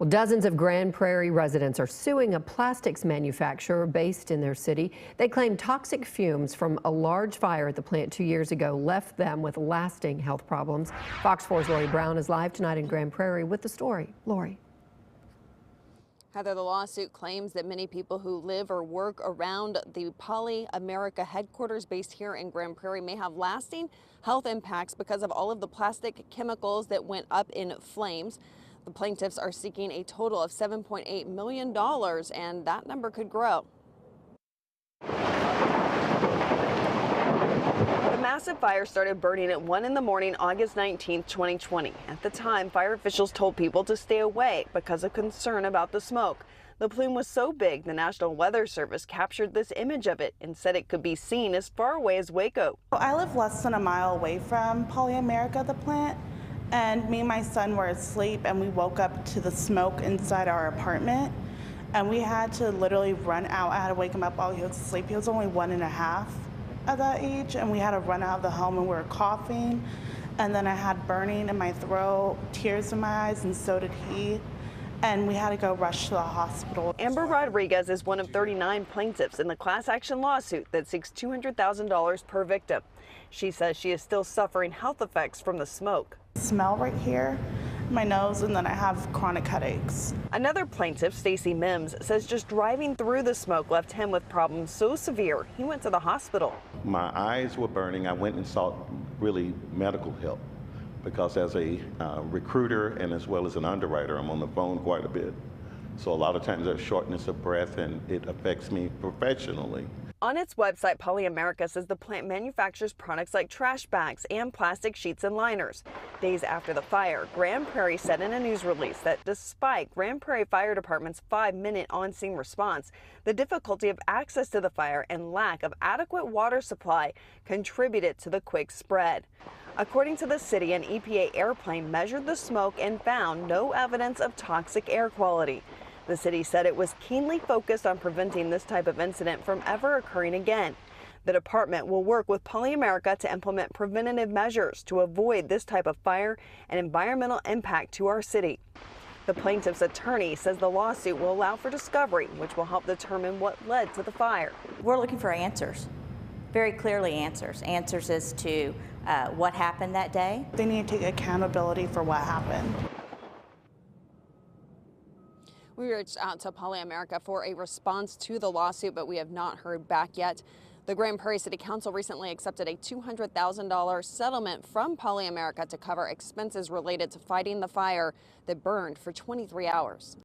Well, dozens of Grand Prairie residents are suing a plastics manufacturer based in their city. They claim toxic fumes from a large fire at the plant 2 years ago left them with lasting health problems. Fox 4's Lori Brown is live tonight in Grand Prairie with the story. Lori. Heather, the lawsuit claims that many people who live or work around the Poly America headquarters based here in Grand Prairie may have lasting health impacts because of all of the plastic chemicals that went up in flames. The plaintiffs are seeking a total of $7.8 million, and that number could grow. The massive fire started burning at 1 in the morning, August 19, 2020. At the time, fire officials told people to stay away because of concern about the smoke. The plume was so big, the National Weather Service captured this image of it and said it could be seen as far away as Waco. I live less than a mile away from Poly America, the plant, and me and my son were asleep and we woke up to the smoke inside our apartment, and we had to literally run out. I had to wake him up while he was asleep. He was only 1.5 at that age, and we had to run out of the home, and we were coughing, and then I had burning in my throat, tears in my eyes, and so did he, and we had to go rush to the hospital. Amber Rodriguez is one of 39 plaintiffs in the class action lawsuit that seeks $200,000 per victim. She says she is still suffering health effects from the smoke. Smell right here, my nose, and then I have chronic headaches. Another plaintiff, Stacy Mims, says just driving through the smoke left him with problems so severe he went to the hospital. My eyes were burning. I went and sought really medical help because as a recruiter and as well as an underwriter, I'm on the phone quite a bit. So a lot of times there's shortness of breath and it affects me professionally. On its website, Poly America says the plant manufactures products like trash bags and plastic sheets and liners. Days after the fire, Grand Prairie said in a news release that despite Grand Prairie Fire Department's 5-minute on-scene response, the difficulty of access to the fire and lack of adequate water supply contributed to the quick spread. According to the city, an EPA airplane measured the smoke and found no evidence of toxic air quality. The city said it was keenly focused on preventing this type of incident from ever occurring again. The department will work with Poly America to implement preventative measures to avoid this type of fire and environmental impact to our city. The plaintiff's attorney says the lawsuit will allow for discovery, which will help determine what led to the fire. We're looking for answers, very clearly answers as to what happened that day. They need to take accountability for what happened. We reached out to Poly America for a response to the lawsuit, but we have not heard back yet. The Grand Prairie City Council recently accepted a $200,000 settlement from Poly America to cover expenses related to fighting the fire that burned for 23 hours.